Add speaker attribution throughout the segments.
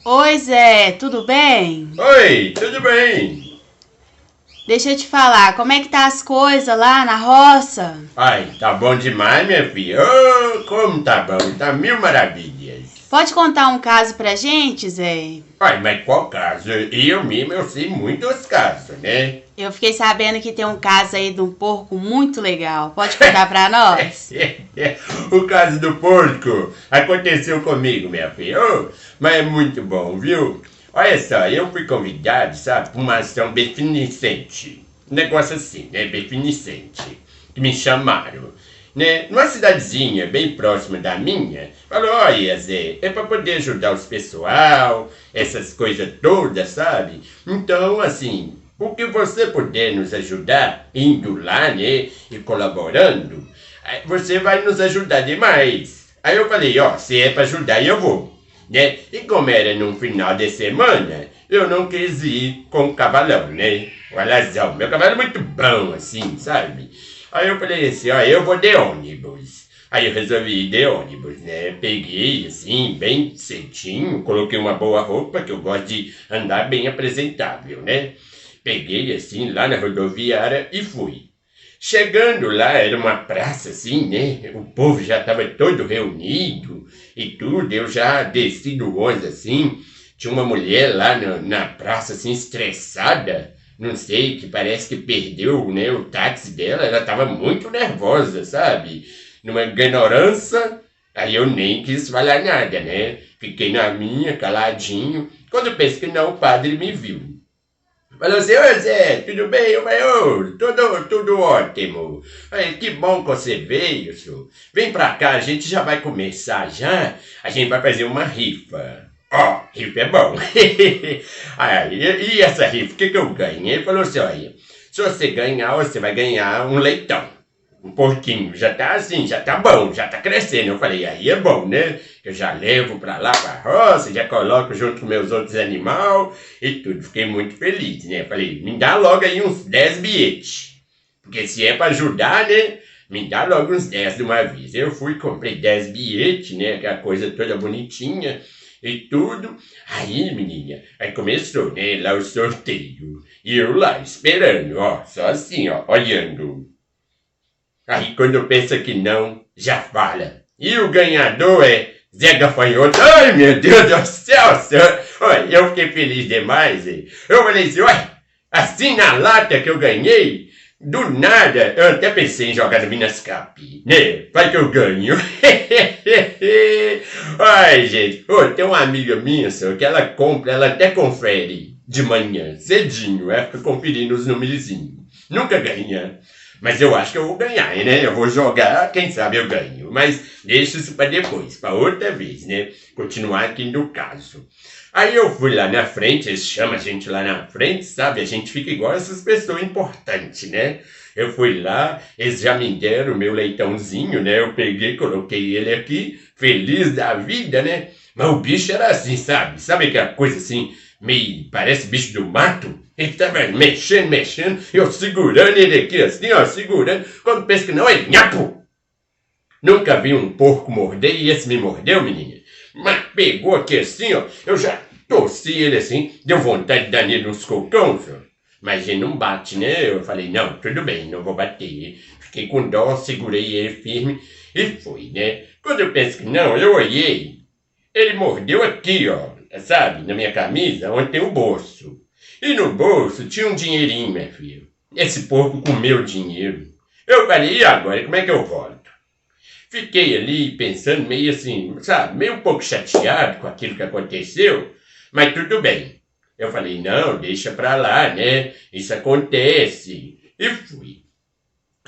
Speaker 1: Oi, Zé, tudo bem?
Speaker 2: Oi, tudo bem?
Speaker 1: Deixa eu te falar, como é que tá as coisas lá na roça?
Speaker 2: Ai, tá bom demais, minha filha. Oh, como tá bom, tá mil maravilhas.
Speaker 1: Pode contar um caso pra gente, Zé?
Speaker 2: Ai, mas qual caso? Eu mesmo, eu sei muitos casos, né?
Speaker 1: Eu fiquei sabendo que tem um caso aí de um porco muito legal. Pode contar pra nós?
Speaker 2: O caso do porco aconteceu comigo, minha filha. Oh, mas é muito bom, viu? Olha só, eu fui convidado, sabe, para uma ação beneficente. Um negócio assim, né? Beneficente. Que me chamaram. Né? Numa cidadezinha bem próxima da minha, falou, olha Zé, é para poder ajudar os pessoal, essas coisas todas, sabe? Então, assim, o que você puder nos ajudar, indo lá, né, e colaborando, você vai nos ajudar demais. Aí eu falei, ó, se é para ajudar, eu vou. Né? E como era num final de semana, eu não quis ir com o cavalão, né? O alazão. Meu cavalo é muito bom, assim, sabe? Aí eu falei assim, ó, eu vou de ônibus. Aí eu resolvi ir de ônibus, né? Peguei, assim, bem cedinho, coloquei uma boa roupa, que eu gosto de andar bem apresentável, né? Peguei, assim, lá na rodoviária e fui. Chegando lá, era uma praça assim, né? O povo já estava todo reunido e tudo. Eu já desci do ônibus assim. Tinha uma mulher lá na praça, assim, estressada. Não sei, que parece que perdeu, né, o táxi dela. Ela estava muito nervosa, sabe? Numa ignorância. Aí eu nem quis falar nada, né? Fiquei na minha, caladinho. Quando eu pensei que não, o padre me viu. Falou assim, ô Zé, tudo bem? Eu falei, ô, tudo ótimo. Aí, que bom que você veio, senhor. Vem pra cá, a gente já vai começar já. A gente vai fazer uma rifa. Ó, rifa é bom. Aí, e essa rifa, o que eu ganho? Ele falou assim, olha, se você ganhar, você vai ganhar um leitão. Um porquinho, já tá assim, já tá bom, já tá crescendo. Eu falei, aí é bom, né? Eu já levo pra lá, pra roça, já coloco junto com meus outros animais e tudo. Fiquei muito feliz, né? Falei, me dá logo aí uns 10 bilhetes. Porque se é pra ajudar, né? Me dá logo uns 10 de uma vez. Eu fui, comprei 10 bilhetes, né? Aquela coisa toda bonitinha e tudo. Aí, menina, aí começou, né? Lá o sorteio. E eu lá, esperando, ó, só assim, ó, olhando. Aí quando pensa que não, já fala. E o ganhador é Zé Gafanhoto. Ai, meu Deus do céu, senhor. Olha, eu fiquei feliz demais. Hein? Eu falei assim, olha, assim na lata que eu ganhei, do nada, eu até pensei em jogar no Minascap, né? Vai que eu ganho. Ai, gente, tem uma amiga minha, senhor, que ela compra, ela até confere de manhã, cedinho, ela fica conferindo os numerozinhos. Nunca ganha. Mas eu acho que eu vou ganhar, né? Eu vou jogar, quem sabe eu ganho. Mas deixa isso para depois, para outra vez, né? Continuar aqui no caso. Aí eu fui lá na frente, eles chamam a gente lá na frente, sabe? A gente fica igual essas pessoas importantes, né? Eu fui lá, eles já me deram o meu leitãozinho, né? Eu peguei, coloquei ele aqui, feliz da vida, né? Mas o bicho era assim, sabe? Sabe aquela coisa assim, meio, parece bicho do mato? Ele tava mexendo, eu segurando ele aqui assim, ó, segurando. Quando penso que não, ele nhapo! Nunca vi um porco morder e esse me mordeu, menina. Mas pegou aqui assim, ó, eu já torci ele assim, deu vontade de dar nele uns cocões, ó. Mas ele não bate, né? Eu falei, não, tudo bem, não vou bater. Fiquei com dó, segurei ele firme e fui, né? Quando eu penso que não, eu olhei, ele mordeu aqui, ó, sabe, na minha camisa, onde tem o bolso. E no bolso tinha um dinheirinho, minha filha. Esse porco comeu o dinheiro. Eu falei, e agora, como é que eu volto? Fiquei ali pensando meio assim, sabe, meio um pouco chateado com aquilo que aconteceu, mas tudo bem. Eu falei, não, deixa pra lá, né? Isso acontece. E fui.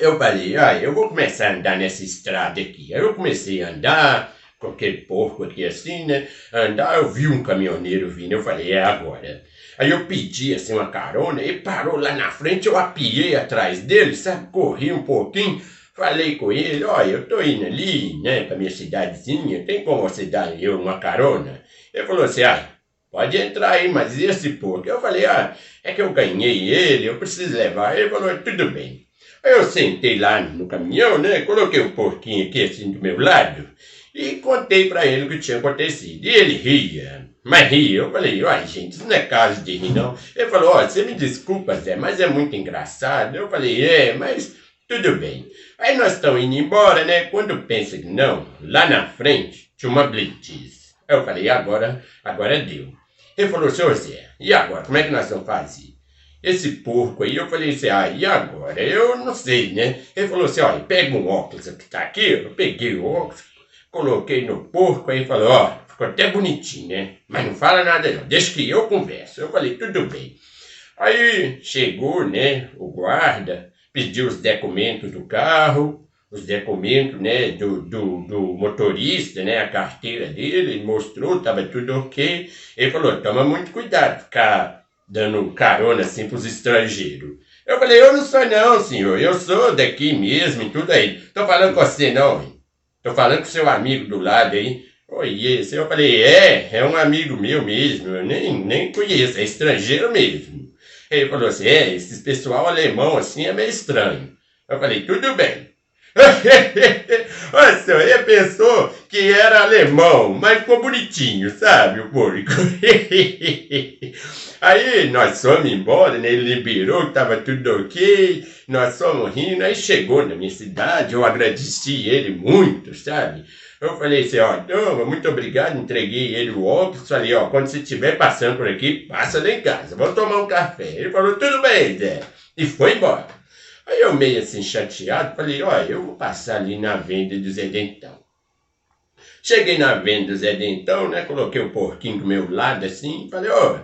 Speaker 2: Eu falei, eu vou começar a andar nessa estrada aqui. Aí eu comecei a andar, com aquele porco aqui assim, né? Andar, eu vi um caminhoneiro vindo, eu falei, é agora. Aí eu pedi assim uma carona, ele parou lá na frente, eu apiei atrás dele, sabe? Corri um pouquinho, falei com ele, olha, eu tô indo ali, né, pra minha cidadezinha, tem como você dar eu uma carona? Ele falou assim, pode entrar aí, mas e esse porco? Eu falei, é que eu ganhei ele, eu preciso levar. Ele falou, tudo bem. Aí eu sentei lá no caminhão, né? Coloquei o porquinho aqui assim do meu lado E contei pra ele o que tinha acontecido. E ele ria, mas ria. Eu falei, uai, gente, isso não é caso de rir, não. Ele falou, ó, você me desculpa, Zé, mas é muito engraçado. Eu falei, mas tudo bem. Aí nós estamos indo embora, né? Quando pensa que não, lá na frente tinha uma blitz. Aí eu falei, agora deu. Ele falou, senhor Zé, e agora? Como é que nós vamos fazer? Esse porco aí, eu falei assim, e agora? Eu não sei, né? Ele falou assim, olha, pega um óculos que tá aqui. Eu peguei o óculos, coloquei no porco, aí falou, ó, ficou até bonitinho, né? Mas não fala nada não, deixa que eu converso. Eu falei, tudo bem. Aí chegou, né, o guarda, pediu os documentos do carro, os documentos, né, do motorista, né, a carteira dele, ele mostrou, tava tudo ok. Ele falou, toma muito cuidado, ficar dando carona assim pros estrangeiros. Eu falei, eu não sou não, senhor, eu sou daqui mesmo e tudo aí. Tô falando com você não, hein? Tô falando com seu amigo do lado aí. Oi, esse. Eu falei, é um amigo meu mesmo, eu nem conheço, é estrangeiro mesmo. Ele falou assim, esses pessoal alemão assim é meio estranho. Eu falei, tudo bem. Olha só, ele pensou que era alemão, mas ficou bonitinho, sabe, o porco. Aí nós fomos embora, né? Ele liberou que tava tudo ok, nós fomos rindo, aí chegou na minha cidade, eu agradeci ele muito, sabe? Eu falei assim, ó, toma, muito obrigado, entreguei ele o óculos, falei, ó, quando você estiver passando por aqui, passa lá em casa, vamos tomar um café. Ele falou, tudo bem, Zé, e foi embora. Aí eu meio assim chateado, falei, ó, eu vou passar ali na venda do Zé Dentão. Cheguei na venda do Zé Dentão, né, coloquei o porquinho do meu lado assim, falei, ó,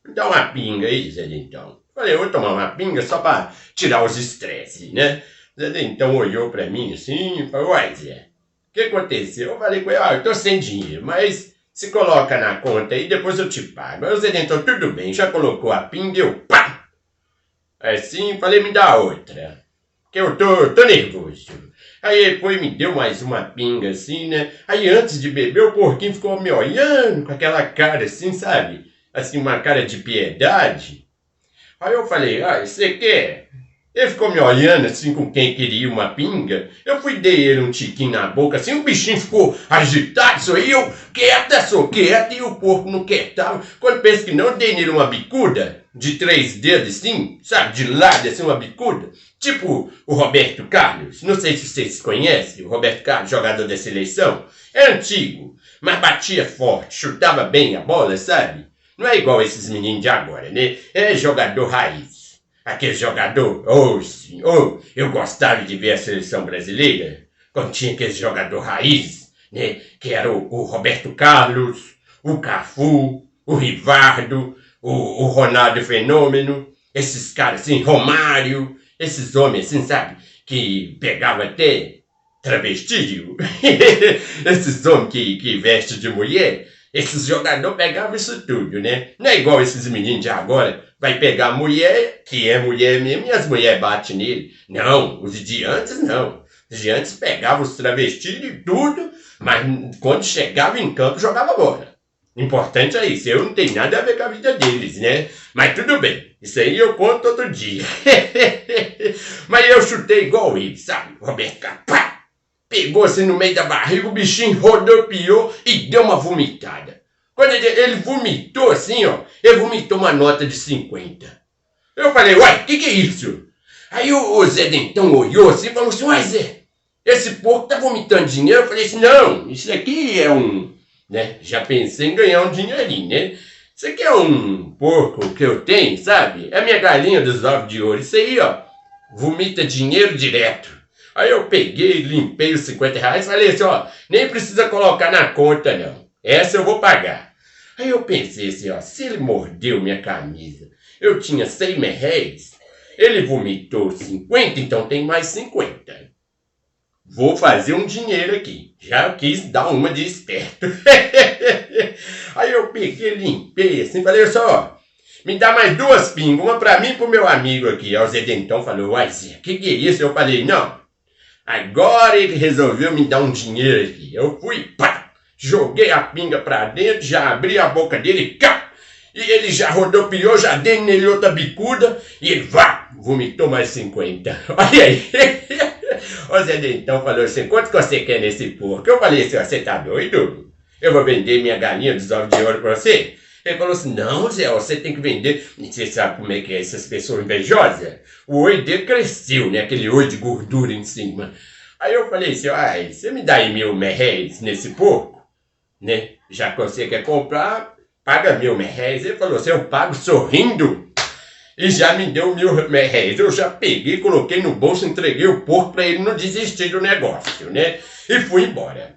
Speaker 2: me dá uma pinga aí, Zé Dentão. Falei, eu vou tomar uma pinga só pra tirar os estresses, né. Zé Dentão olhou pra mim assim e falou, uai, Zé, o que aconteceu? Eu falei com ele, eu tô sem dinheiro, mas se coloca na conta aí, depois eu te pago. Aí o Zé Dentão, tudo bem, já colocou a pinga, eu pá! Assim, falei, me dá outra, que eu tô nervoso. Aí ele foi e me deu mais uma pinga assim, né? Aí antes de beber, o porquinho ficou me olhando com aquela cara assim, sabe? Assim, uma cara de piedade. Aí eu falei, você quer? Ele ficou me olhando assim com quem queria uma pinga. Eu fui dei ele um tiquinho na boca, assim, o bichinho ficou agitado, isso aí, eu sou quieta, e o porco não quietava. Quando penso que não, eu dei nele uma bicuda de 3 dedos, assim, sabe, de lado, assim, uma bicuda. Tipo o Roberto Carlos, não sei se vocês conhecem, o Roberto Carlos, jogador da seleção. É antigo, mas batia forte, chutava bem a bola, sabe? Não é igual esses meninos de agora, né? É jogador raiz. Aquele jogador, eu gostava de ver a seleção brasileira, quando tinha aquele jogador raiz, né? Que era o Roberto Carlos, o Cafu, o Rivaldo, o Ronaldo Fenômeno, esses caras assim, Romário, esses homens assim, sabe? Que pegavam até travesti, esses homens que vestem de mulher. Esses jogadores pegavam isso tudo, né? Não é igual esses meninos de agora, vai pegar a mulher, que é mulher mesmo, e as mulheres batem nele. Não, os de antes não. Os de antes pegavam os travestis de tudo, mas quando chegava em campo, jogava bola. Importante é isso, eu não tenho nada a ver com a vida deles, né? Mas tudo bem, isso aí eu conto outro dia. Mas eu chutei igual ele, sabe? Roberto Capá. Pegou assim no meio da barriga, o bichinho rodopiou e deu uma vomitada. Quando ele vomitou assim, ó, ele vomitou uma nota de 50. Eu falei, uai, que é isso? Aí o Zé Dentão olhou assim e falou assim, uai Zé, esse porco tá vomitando dinheiro? Eu falei assim, não, isso aqui é né, já pensei em ganhar um dinheirinho, né? Isso aqui é um porco que eu tenho, sabe? É a minha galinha dos ovos de ouro. Isso aí, ó, vomita dinheiro direto. Aí eu peguei, limpei os 50 reais e falei assim, ó, nem precisa colocar na conta não, essa eu vou pagar. Aí eu pensei assim, ó, se ele mordeu minha camisa, eu tinha 100 reais, ele vomitou 50, então tem mais 50. Vou fazer um dinheiro aqui, já quis dar uma de esperto. Aí eu peguei, limpei assim, falei só, me dá mais 2 pingas, uma pra mim e pro meu amigo aqui. Aí o Zé Dentão falou, uai Zé, que é isso? Eu falei, não. Agora ele resolveu me dar um dinheiro aqui. Eu fui, pá, joguei a pinga pra dentro, já abri a boca dele, cá, e ele já rodopiou, já dei nele outra bicuda, e ele, vomitou mais 50. Olha aí. O Zé Dentão falou assim, quanto que você quer nesse porco? Eu falei assim, ó, você tá doido? Eu vou vender minha galinha dos ovos de ouro pra você? Ele falou assim, não, Zé, você tem que vender. Você sabe como é que é essas pessoas invejosas? O olho dele cresceu, né? Aquele olho de gordura em cima. Aí eu falei assim, ai, você me dá aí R$1.000 nesse porco? Né? Já que você quer comprar, paga R$1.000. Ele falou assim, eu pago sorrindo. E já me deu R$1.000. Eu já peguei, coloquei no bolso, entreguei o porco pra ele não desistir do negócio, né? E fui embora.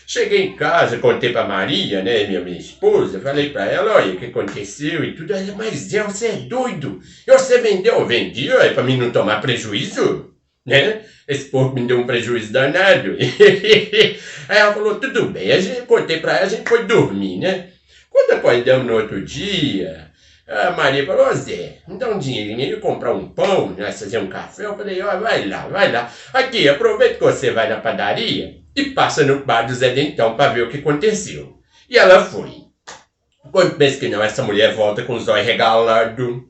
Speaker 2: Cheguei em casa, contei pra Maria, né, minha esposa, falei pra ela, olha, o que aconteceu e tudo. Ela, mas Zé, você é doido? Você vendeu? Eu vendi, olha, pra mim não tomar prejuízo, né? Esse porco me deu um prejuízo danado. Aí ela falou, tudo bem. A gente, contei pra ela, a gente foi dormir, né? Quando acordamos no outro dia, a Maria falou, Zé, me dá um dinheirinho aí, comprar um pão, né, fazer um café. Eu falei, ó, vai lá. Aqui, aproveita que você vai na padaria e passa no bar do Zé Dentão pra ver o que aconteceu. E ela foi. Quando pensa que não, essa mulher volta com os olhos regalados.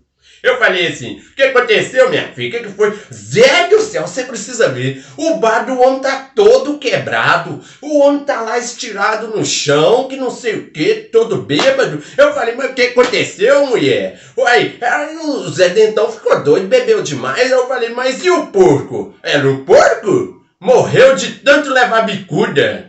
Speaker 2: Eu falei assim, o que aconteceu, minha filha? O que foi? Zé do céu, você precisa ver. O bar do homem tá todo quebrado. O homem tá lá estirado no chão, que não sei o que, todo bêbado. Eu falei, mas o que aconteceu, mulher? Uai, o Zé Dentão ficou doido, bebeu demais. Eu falei, mas e o porco? Era o porco? Morreu de tanto levar bicuda.